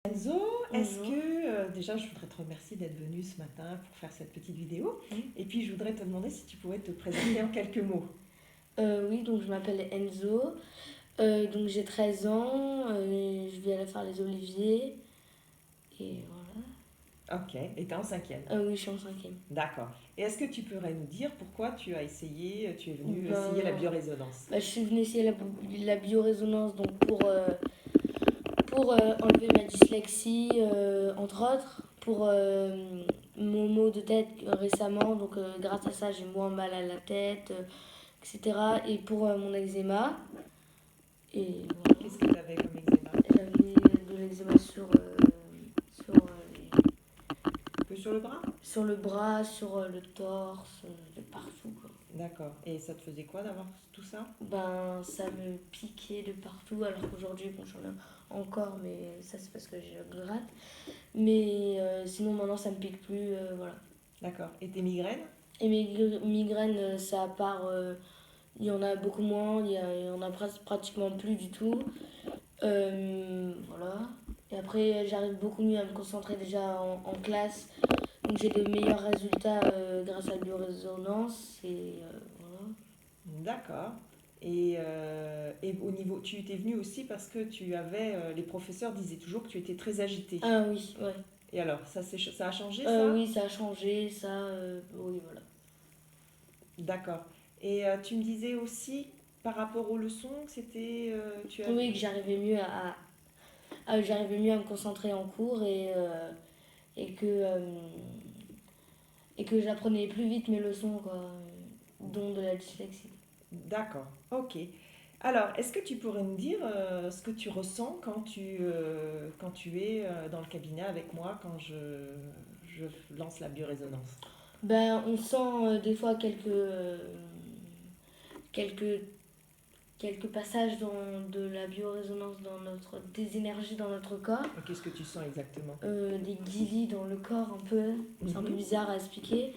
Enzo, est-ce Bonjour. que déjà je voudrais te remercier d'être venu ce matin pour faire cette petite vidéo Oui. et puis je voudrais te demander si tu pouvais te présenter en quelques mots. Oui, donc je m'appelle Enzo, donc j'ai 13 ans, je vais aller faire les oliviers, et voilà. Ok, et tu es en cinquième. Oui, je suis en cinquième. D'accord. Et est-ce que tu pourrais nous dire pourquoi tu as essayé, tu es venu essayer la Ben, biorésonance? je suis venue essayer la biorésonance donc pour enlever ma dyslexie, entre autres, pour mon mot de tête récemment, donc grâce à ça j'ai moins mal à la tête, etc. Et pour mon eczéma, et voilà. Qu'est-ce que tu avais comme eczéma? J'avais de l'eczéma Que sur le bras? sur le bras, sur le torse, de partout, quoi. D'accord. Et ça te faisait quoi d'avoir tout ça? Ben, ça me piquait de partout, alors qu'aujourd'hui, bon, j'en ai encore, mais ça, c'est parce que je gratte. Mais sinon, maintenant, ça me pique plus, voilà. D'accord. Et tes migraines? Et mes migraines, ça part, il y en a beaucoup moins, il y en a pratiquement plus du tout. Voilà. Et après, j'arrive beaucoup mieux à me concentrer déjà en classe. Donc j'ai de meilleurs résultats grâce à la biorésonance. Et voilà. D'accord. Et au niveau, tu étais venu aussi parce que tu avais, les professeurs disaient toujours que tu étais très agité. Ah oui, ouais. Et alors, ça a changé ça? Oui, ça a changé, ça. Oui, voilà. D'accord. Et tu me disais aussi, par rapport aux leçons, que c'était, tu as... Oui, que j'arrivais mieux à me concentrer en cours et et que j'apprenais plus vite mes leçons, quoi, dont de la dyslexie. D'accord, ok. Alors, est-ce que tu pourrais me dire ce que tu ressens quand tu es dans le cabinet avec moi, quand je lance la biorésonance? Ben, on sent des fois quelques, quelques passages de la biorésonance des énergies dans notre corps. Et qu'est-ce que tu sens exactement? Des guilis dans le corps un peu. C'est un peu Mhm. bizarre à expliquer.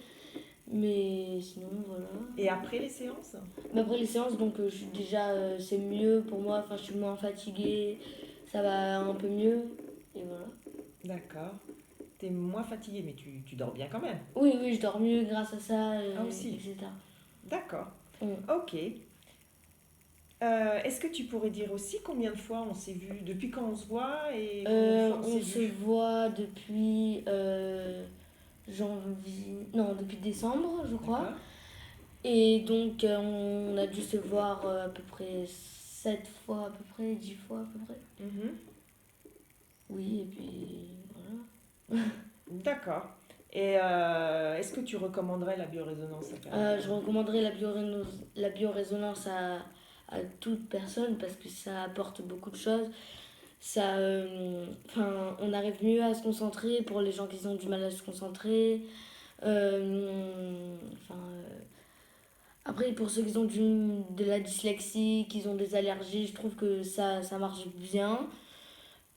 Mais sinon, voilà. Et après les séances? Mais après les séances, donc je suis déjà, c'est mieux pour moi. Enfin, je suis moins fatiguée. Ça va un peu mieux. Et voilà. D'accord. Tu es moins fatigué, mais tu dors bien quand même. Oui, oui, je dors mieux grâce à ça, Ah aussi. etc. D'accord. Mm. Ok. Est-ce que tu pourrais dire aussi combien de fois on s'est vu, depuis quand on se voit et combien de fois on On s'est se vu? voit depuis janvier. Non, depuis décembre, je crois. D'accord. Et donc, on a dû se voir à peu près 7 fois, à peu près, 10 fois, à peu près. Mhm. Oui, et puis voilà. D'accord. Et est-ce que tu recommanderais la biorésonance à Je quelqu'un? recommanderais la biorésonance à toute personne parce que ça apporte beaucoup de choses. Ça, on arrive mieux à se concentrer pour les gens qui ont du mal à se concentrer. Après, pour ceux qui ont de la dyslexie, qui ont des allergies, je trouve que ça marche bien.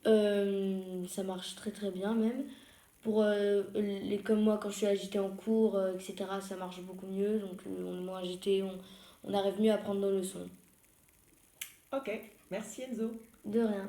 Ça marche très très bien même. Pour comme moi, quand je suis agitée en cours, etc., ça marche beaucoup mieux. Donc on est moins agité, on arrive mieux à prendre nos leçons. Ok, merci Enzo. De rien.